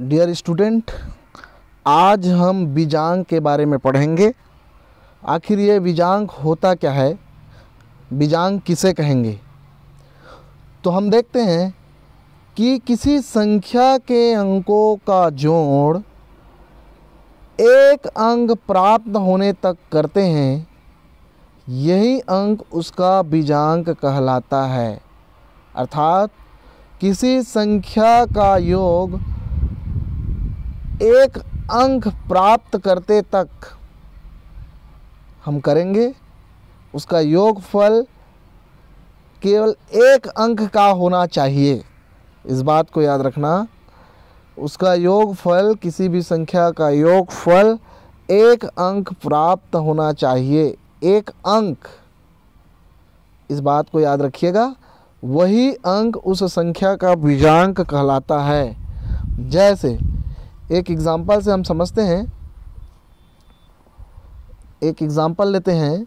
Dear student, आज हम बीजांक के बारे में पढ़ेंगे। आखिर ये बीजांक होता क्या है, बीजांक किसे कहेंगे। तो हम देखते हैं कि किसी संख्या के अंकों का जोड़ एक अंक प्राप्त होने तक करते हैं, यही अंक उसका बीजांक कहलाता है। अर्थात किसी संख्या का योग एक अंक प्राप्त करते तक हम करेंगे, उसका योगफल केवल एक अंक का होना चाहिए। इस बात को याद रखना, उसका योगफल, किसी भी संख्या का योगफल एक अंक प्राप्त होना चाहिए। एक अंक, इस बात को याद रखिएगा, वही अंक उस संख्या का बीजांक कहलाता है। जैसे एक एग्जाम्पल से हम समझते हैं, एक एग्जाम्पल लेते हैं।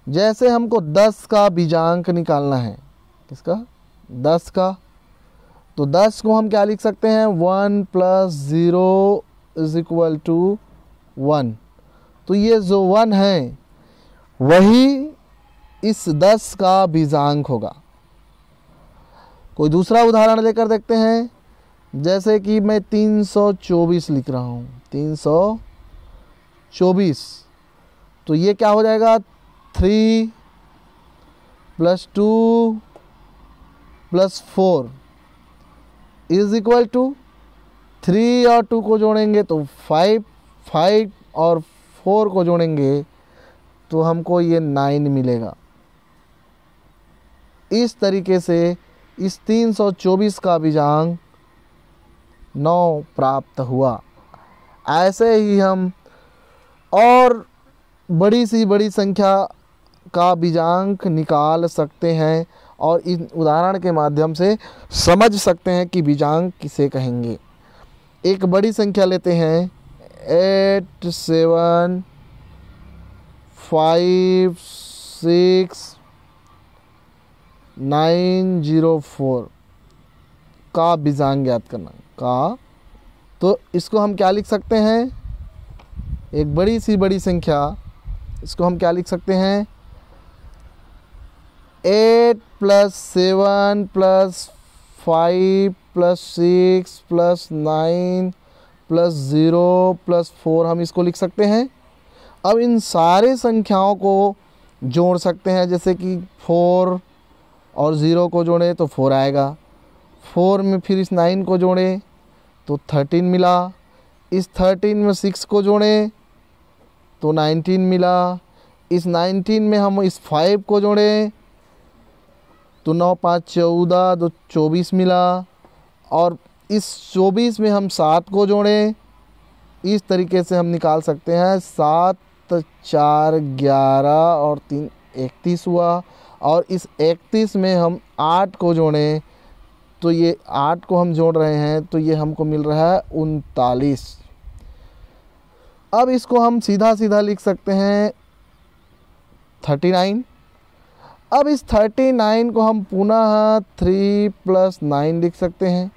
जैसे हमको 10 का बीजांक निकालना है, किसका? 10 का। तो 10 को हम क्या लिख सकते हैं? 1 + 0 = 1। तो ये जो 1 है वही इस 10 का बीजांक होगा। कोई दूसरा उदाहरण लेकर देखते हैं। जैसे कि मैं 324 लिख रहा हूँ, 324। तो ये क्या हो जाएगा? 3 + 2 + 4 = 3 और 2 को जोड़ेंगे तो 5, 5 और 4 को जोड़ेंगे तो हमको ये 9 मिलेगा। इस तरीके से इस 324 का बीजांक 9 प्राप्त हुआ। ऐसे ही हम और बड़ी सी बड़ी संख्या का बीजांक निकाल सकते हैं और इन उदाहरण के माध्यम से समझ सकते हैं कि बीजांक किसे कहेंगे। एक बड़ी संख्या लेते हैं, 8 7 5 6 9 0 4 का बीजांक ज्ञात करना का। तो इसको हम क्या लिख सकते हैं? एक बड़ी सी बड़ी संख्या, इसको हम क्या लिख सकते हैं? 8 + 7 + 5 + 6 + 9 + 0 + 4 हम इसको लिख सकते हैं। अब इन सारे संख्याओं को जोड़ सकते हैं। जैसे कि 4 और 0 को जोड़े तो 4 आएगा, 4 में फिर इस 9 को जोड़े तो 13 मिला, इस 13 में 6 को जोड़े तो 19 मिला, इस 19 में हम इस 5 को जोड़े तो 9 5 14 तो 24 मिला, और इस 24 में हम 7 को जोड़ें। इस तरीके से हम निकाल सकते हैं 7 4 11 और 3 31 हुआ, और इस 31 में हम 8 को जोड़ें तो ये 8 को हम जोड़ रहे हैं तो ये हमको मिल रहा है 39। अब इसको हम सीधा सीधा लिख सकते हैं 39। अब इस 39 को हम पुनः 3 + 9 लिख सकते हैं।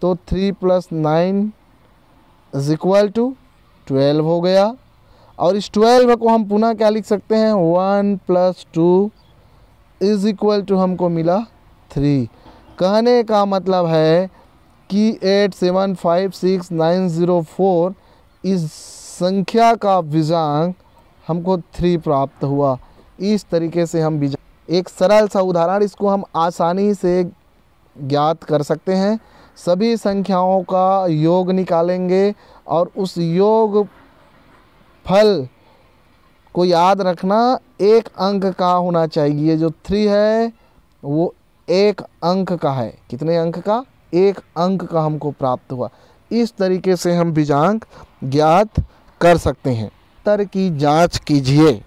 तो 3 + 9 = 12 हो गया। और इस 12 को हम पुनः क्या लिख सकते हैं? 1 + 2 = हमको मिला 3। कहने का मतलब है कि 8 7 5 6 9 0 4 इस संख्या का बीजांक हमको 3 प्राप्त हुआ। इस तरीके से हम एक सरल सा उदाहरण, इसको हम आसानी से ज्ञात कर सकते हैं। सभी संख्याओं का योग निकालेंगे और उस योग फल को याद रखना, एक अंक का होना चाहिए। जो 3 है वो एक अंक का है। कितने अंक का? एक अंक का हमको प्राप्त हुआ। इस तरीके से हम बीजांक ज्ञात कर सकते हैं। उत्तर की जांच कीजिए।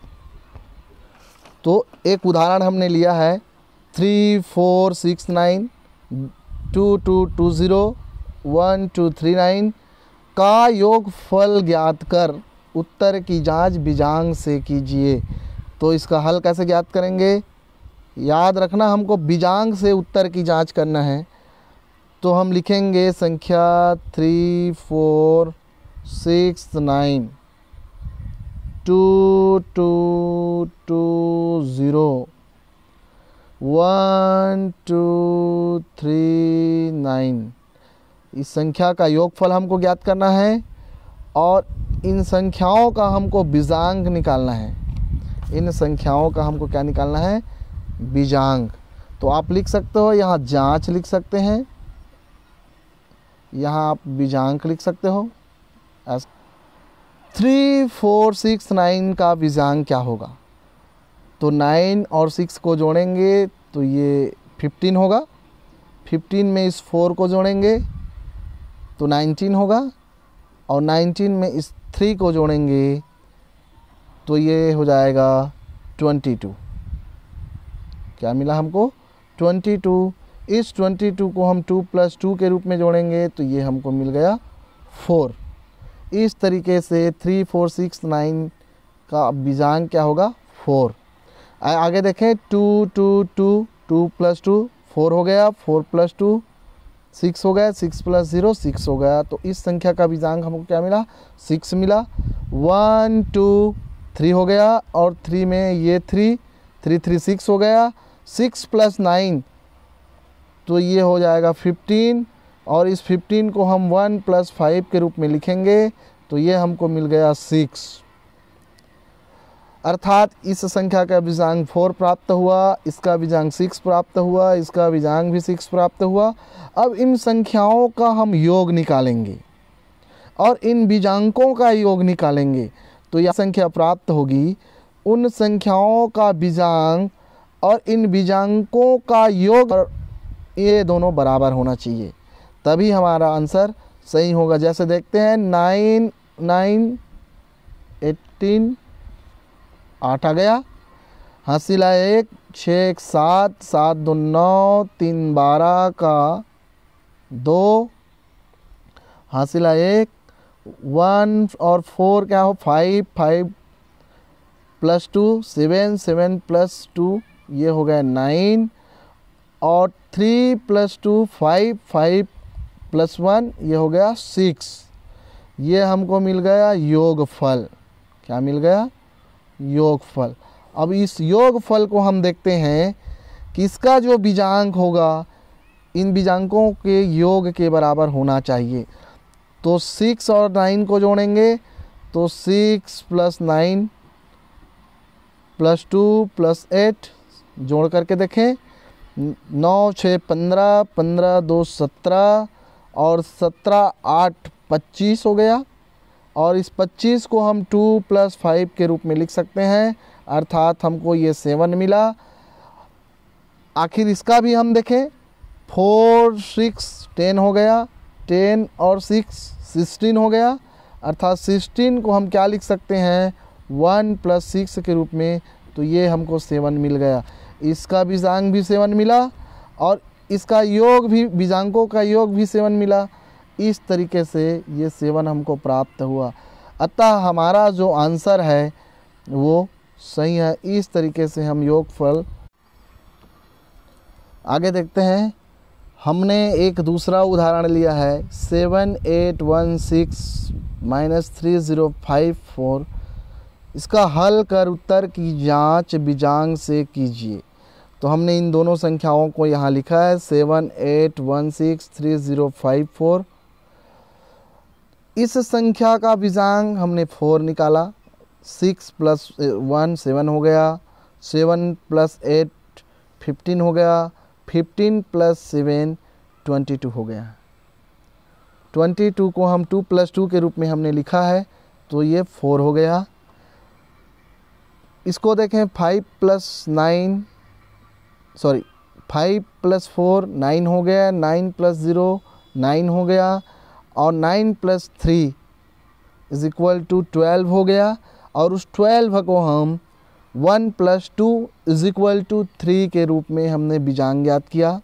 तो एक उदाहरण हमने लिया है 3 4 6 9 2 2 2 0 1 2 3 9 का योगफल ज्ञात कर उत्तर की जांच बीजांक से कीजिए। तो इसका हल कैसे ज्ञात करेंगे? याद रखना, हमको बीजांक से उत्तर की जांच करना है। तो हम लिखेंगे संख्या 3 4 6 9 2 2 2 0 1 2 3 9। इस संख्या का योगफल हमको ज्ञात करना है और इन संख्याओं का हमको बीजांक निकालना है। इन संख्याओं का हमको क्या निकालना है? बीजांक। तो आप लिख सकते हो, यहाँ जांच लिख सकते हैं, यहाँ आप बीजांक लिख सकते हो। 3 4 6 9 का बीजांक क्या होगा? तो 9 और 6 को जोड़ेंगे तो ये 15 होगा। 15 में इस 4 को जोड़ेंगे तो 19 होगा और 19 में इस 3 को जोड़ेंगे तो ये हो जाएगा 22। क्या मिला हमको? 22। इस 22 को हम 2 + 2 के रूप में जोड़ेंगे तो ये हमको मिल गया 4। इस तरीके से 3 4 6 9 का बीजांक क्या होगा? 4। आगे देखें 2 2 2 2 + 2 4 हो गया, 4 + 2 6 हो गया, 6 + 0 6 हो गया। तो इस संख्या का बीजांक हमको क्या मिला? 6 मिला। 1 2 3 हो गया और 3 में ये 3 3 3 6 हो गया। 6 + 9 तो ये हो जाएगा 15 और इस 15 को हम 1 + 5 के रूप में लिखेंगे तो ये हमको मिल गया 6। अर्थात इस संख्या का बीजांक 4 प्राप्त हुआ, इसका बीजांक 6 प्राप्त हुआ, इसका बीजांक भी 6 प्राप्त हुआ। अब इन संख्याओं का हम योग निकालेंगे और इन बीजांकों का योग निकालेंगे तो यह संख्या प्राप्त होगी। उन संख्याओं का बीजांक और इन बीजांकों का योग ये दोनों बराबर होना चाहिए, तभी हमारा आंसर सही होगा। जैसे देखते हैं 9 9 18 8 आ गया, हासिला 1 6 1 7 7 2 9 3 12 का 2, हासिला 1 1 और 4 क्या हो? 5 5 + 2 7 7 + 2 ये हो गया 9 और 3 + 2 5 5 + 1 ये हो गया 6। ये हमको मिल गया योगफल। क्या मिल गया? योगफल। अब इस योगफल को हम देखते हैं कि इसका जो बीजांक होगा इन बीजांकों के योग के बराबर होना चाहिए। तो 6 और 9 को जोड़ेंगे तो 6 + 9 + 2 + 8 जोड़ करके देखें 9 6 15 15 2 17 और 17 8 25 हो गया और इस 25 को हम 2 + 5 के रूप में लिख सकते हैं, अर्थात हमको ये 7 मिला। आखिर इसका भी हम देखें 4 6 10 हो गया, 10 और 6 16 हो गया, अर्थात 16 को हम क्या लिख सकते हैं? 1 + 6 के रूप में, तो ये हमको 7 मिल गया। इसका बीजांक भी 7 मिला और इसका योग भी, बीजांकों का योग भी 7 मिला। इस तरीके से ये 7 हमको प्राप्त हुआ। अतः हमारा जो आंसर है वो सही है। इस तरीके से हम योगफल। आगे देखते हैं, हमने एक दूसरा उदाहरण लिया है 7 8 1 6 - 3054। इसका हल कर उत्तर की जांच बीजांक से कीजिए। तो हमने इन दोनों संख्याओं को यहाँ लिखा है 7 8 1 6 3054। इस संख्या का बीजांक हमने 4 निकाला, 6 + 1 7 हो गया, 7 + 8 15 हो गया, 15 + 7 22 हो गया। 22 को हम 2 + 2 के रूप में हमने लिखा है तो ये 4 हो गया। इसको देखें 5 + 4 9 हो गया, 9 + 0 9 हो गया और 9 + 3 = 12 हो गया और उस 12 को हम 1 + 2 = 3 के रूप में हमने बीजांक ज्ञात किया।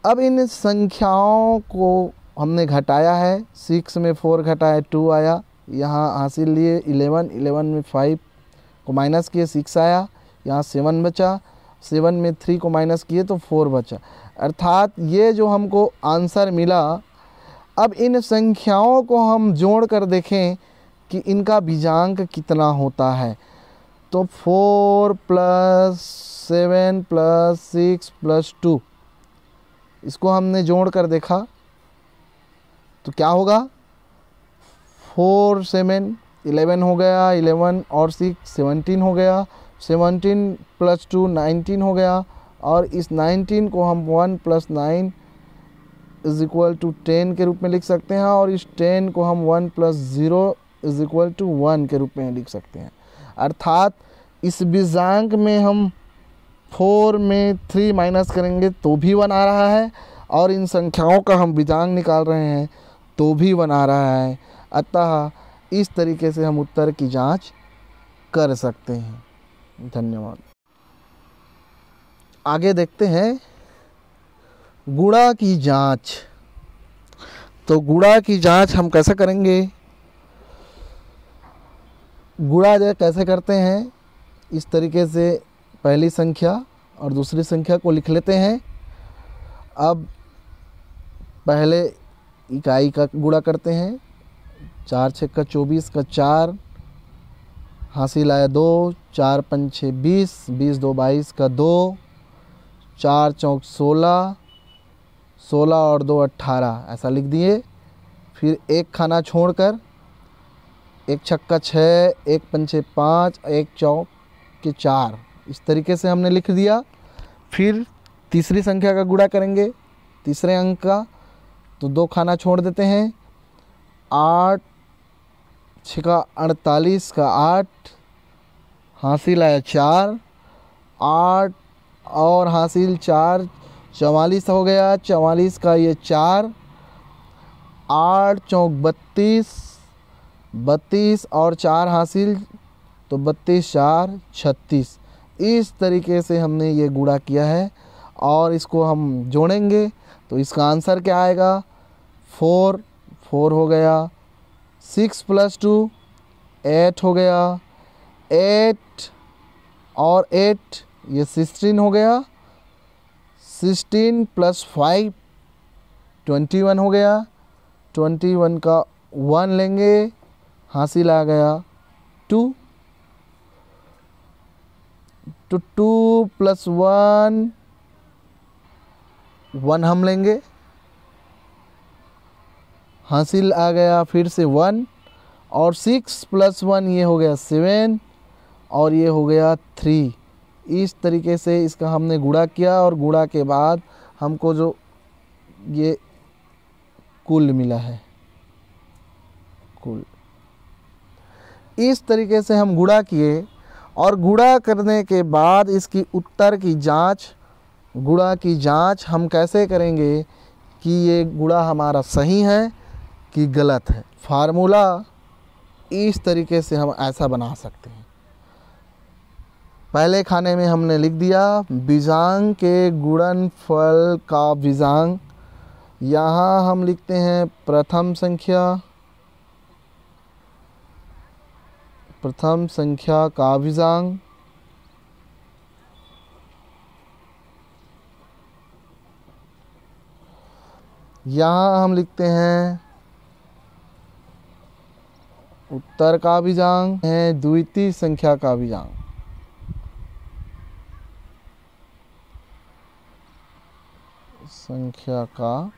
अब इन संख्याओं को हमने घटाया है, 6 में 4 घटाया 2 आया, यहाँ हासिल लिए 11 में 5 को माइनस किए 6 आया, यहाँ 7 बचा 7 में 3 को माइनस किए तो 4 बचा, अर्थात ये जो हमको आंसर मिला। अब इन संख्याओं को हम जोड़ कर देखें कि इनका बीजांक कितना होता है। तो 4 + 7 + 6 + 2, इसको हमने जोड़ कर देखा तो क्या होगा, 4 7 11 हो गया, 11 और 6 17 हो गया, 17 + 2 19 हो गया, और इस 19 को हम 1 + 9 = 10 के रूप में लिख सकते हैं, और इस 10 को हम 1 + 0 = 1 के रूप में लिख सकते हैं। अर्थात इस बीजांक में हम 4 में 3 माइनस करेंगे तो भी 1 आ रहा है, और इन संख्याओं का हम बीजांक निकाल रहे हैं तो भी 1 आ रहा है। अतः इस तरीके से हम उत्तर की जांच कर सकते हैं। धन्यवाद। आगे देखते हैं गुणा की जांच। तो गुणा की जांच हम कैसे करेंगे, गुणा कैसे करते हैं, इस तरीके से पहली संख्या और दूसरी संख्या को लिख लेते हैं। अब पहले इकाई का गुणा करते हैं। 4 × 6 = 24 का 4, हासिल आया 2, 4 × 5 = 20, 20 × 2 = 22 का 2, 4 × 4 = 16, 16 और 2 = 18, ऐसा लिख दिए। फिर एक खाना छोड़कर 1 × 6 = 6, 1 × 5 = 5, 1 × 4 = 4, इस तरीके से हमने लिख दिया। फिर तीसरी संख्या का गुणा करेंगे तीसरे अंक का, तो 2 खाना छोड़ देते हैं। 8 × 6 = 48 का 8, हासिल आया 4, 8 और हासिल 4 44 हो गया, 44 का ये 4, 8 × 4 = 32, 32 और 4 हासिल तो 32 × 4 = 36। इस तरीके से हमने ये गुणा किया है, और इसको हम जोड़ेंगे तो इसका आंसर क्या आएगा, 4 हो गया, 6 + 2 8 हो गया, 8 और 8 ये 16 हो गया, 16 + 5 21 हो गया, 21 का 1 लेंगे, हासिल आ गया 2, तो 2 + 1 1 हम लेंगे, हासिल आ गया फिर से 1, और 6 + 1 ये हो गया 7, और ये हो गया 3। इस तरीके से इसका हमने गुणा किया, और गुणा के बाद हमको जो ये कुल मिला है, कुल इस तरीके से हम गुणा किए। और गुणा करने के बाद इसकी उत्तर की जांच, गुणा की जांच हम कैसे करेंगे कि ये गुणा हमारा सही है कि गलत है। फार्मूला इस तरीके से हम ऐसा बना सकते हैं। पहले खाने में हमने लिख दिया बीजांक के गुणनफल का बीजांक। यहाँ हम लिखते हैं प्रथम संख्या का बीजांक, यहाँ हम लिखते हैं उत्तर का बीजांक है द्वितीय संख्या का बीजांक। संख्या का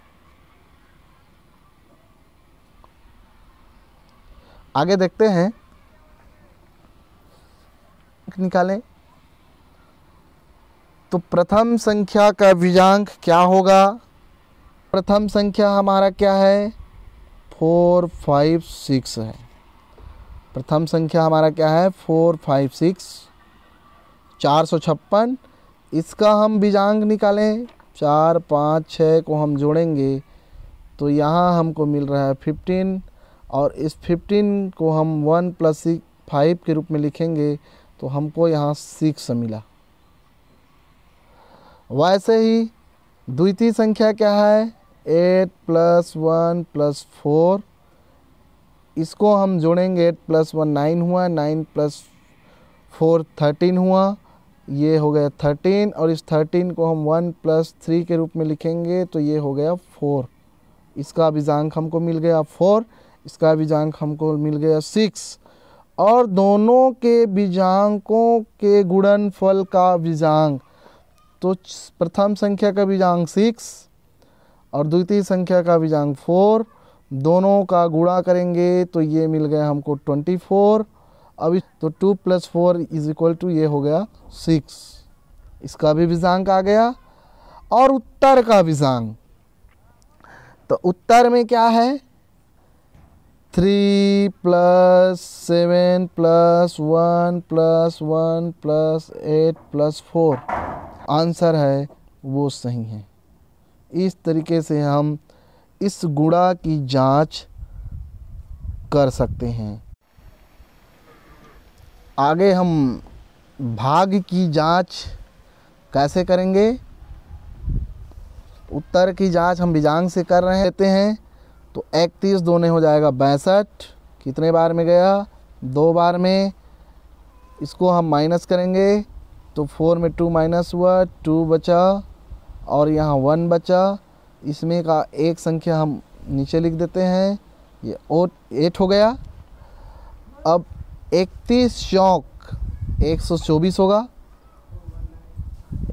आगे देखते हैं, निकालें तो प्रथम संख्या का बीजांक क्या होगा। प्रथम संख्या हमारा क्या है, 4 5 6 है। प्रथम संख्या हमारा क्या है, 4 5 6, 456। इसका हम बीजांक निकालें, 4 5 6 को हम जोड़ेंगे तो यहाँ हमको मिल रहा है 15, और इस 15 को हम 1 + 5 के रूप में लिखेंगे तो हमको यहाँ 6 मिला। वैसे ही द्वितीय संख्या क्या है, 8 + 1 + 4, इसको हम जोड़ेंगे, 8 + 1 9 हुआ, 9 + 4 13 हुआ, ये हो गया 13 और इस 13 को हम 1 + 3 के रूप में लिखेंगे तो ये हो गया 4। इसका अभिजांक हमको मिल गया 4, इसका अभिजांक हमको मिल गया 6। और दोनों के बीजांकों के गुणनफल का अभिजांक, तो प्रथम संख्या का अभिजांक 6 और द्वितीय संख्या का अभिजांक 4, दोनों का गुणा करेंगे तो ये मिल गया हमको 24। अब तो 2 + 4 = ये हो गया 6। इसका भी अभिजांक आ गया। और उत्तर का अभिजांक, तो उत्तर में क्या है 3 + 7 + 1 + 1 + 8 + 4 आंसर है वो सही है। इस तरीके से हम इस गुणा की जांच कर सकते हैं। आगे हम भाग की जांच कैसे करेंगे। उत्तर की जांच हम बीजांक से कर रहे हैं तो 31 दूने हो जाएगा 62। कितने बार में गया 2 बार में। इसको हम माइनस करेंगे तो 4 में 2 माइनस हुआ, 2 बचा और यहाँ 1 बचा। इसमें का एक संख्या हम नीचे लिख देते हैं, ये 8 हो गया। अब 31 चौक 124 होगा।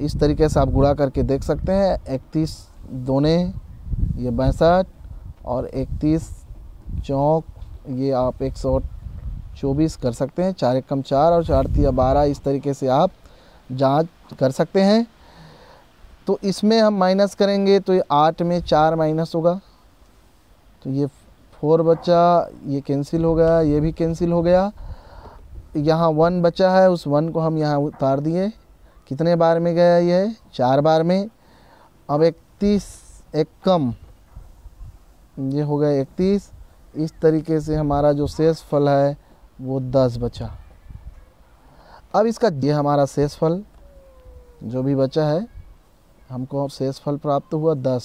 इस तरीके से आप गुणा करके देख सकते हैं। 31 दूने ये 62 और 31 चौक ये आप 124 कर सकते हैं। 4 एकम 4 और 4 तिया 12। इस तरीके से आप जांच कर सकते हैं। तो इसमें हम माइनस करेंगे तो ये 8 में 4 माइनस होगा तो ये 4 बचा, ये कैंसिल हो गया, ये भी कैंसिल हो गया। यहाँ 1 बचा है, उस 1 को हम यहाँ उतार दिए। कितने बार में गया ये 4 बार में। अब 31 एकम ये हो गया 31। इस तरीके से हमारा जो शेष फल है वो 10 बचा। अब इसका ये हमारा शेष फल जो भी बचा है, हमको शेष फल प्राप्त हुआ 10।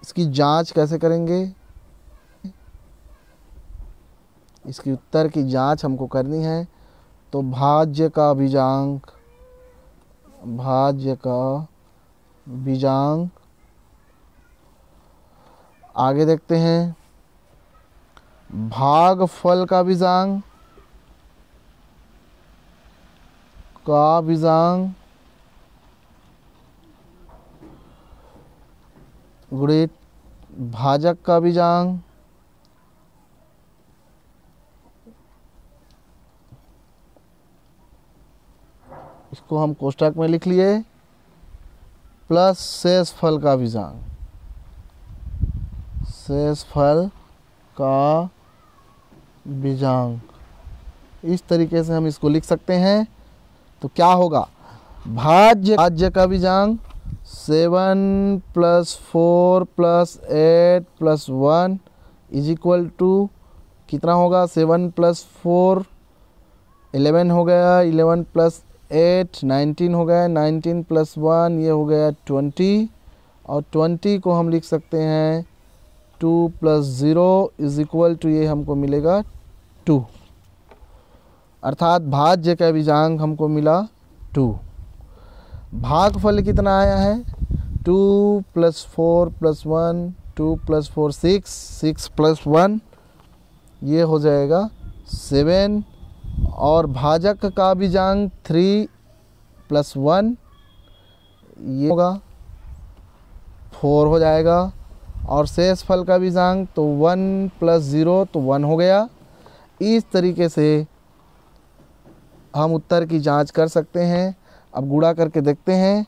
इसकी जांच कैसे करेंगे। इसकी उत्तर की जांच हमको करनी है तो भाज्य का बीजांक, भाज्य का बीजांक आगे देखते हैं। भागफल का बीजांक गुणित भाजक का बीजांक इसको हम कोष्ठक में लिख लिए प्लस शेष फल का बीजांक, शेष फल का बीजांक। इस तरीके से हम इसको लिख सकते हैं। तो क्या होगा भाज्य का बीजांक 7 + 4 + 8 + 1 = कितना होगा 7 + 4 11 हो गया, 11 + 8 19 हो गया, 19 + 1 ये हो गया 20 और 20 को हम लिख सकते हैं 2 + 0 = ये हमको मिलेगा 2। अर्थात भाज्य का बीजांक हमको मिला 2। भागफल कितना आया है 2 + 4 + 1 2 + 4 6 6 + 1 ये हो जाएगा 7 और भाजक का बीजांक 3 + 1 ये होगा 4 हो जाएगा और शेष फल का बीजांक तो 1 + 0 तो 1 हो गया। इस तरीके से हम उत्तर की जांच कर सकते हैं। अब गुणा करके देखते हैं।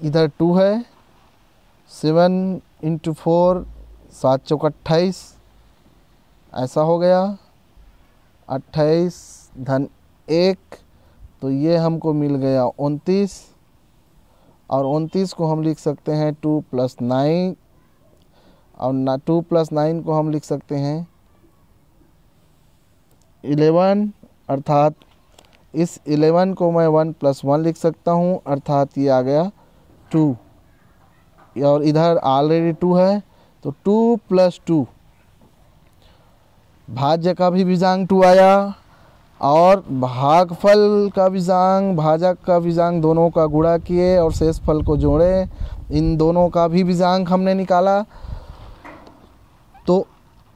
इधर 2 है, 7 × 4 7 × 28 ऐसा हो गया 28 धन 1 तो ये हमको मिल गया 29 और 29 को हम लिख सकते हैं 2 + 9 और 2 + 9 को हम लिख सकते हैं 11 अर्थात इस 11 को मैं 1 + 1 लिख सकता हूँ अर्थात ये आ गया 2 और इधर ऑलरेडी 2 है तो 2 + 2 भाज्य का भी बीजांक 2 आया और भागफल का बीजांग भाजक का बीजांग दोनों का गुणा किए और शेषफल को जोड़े, इन दोनों का भी बीजांग हमने निकाला तो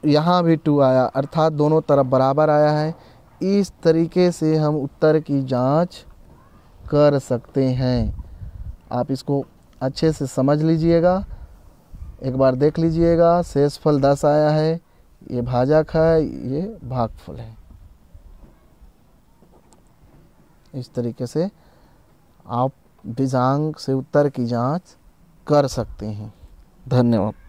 यहाँ भी 2 आया, अर्थात दोनों तरफ बराबर आया है। इस तरीके से हम उत्तर की जांच कर सकते हैं। आप इसको अच्छे से समझ लीजिएगा, एक बार देख लीजिएगा। शेषफल 10 आया है, ये भाजक है, ये भागफल है। इस तरीके से आप बीजांग से उत्तर की जांच कर सकते हैं। धन्यवाद।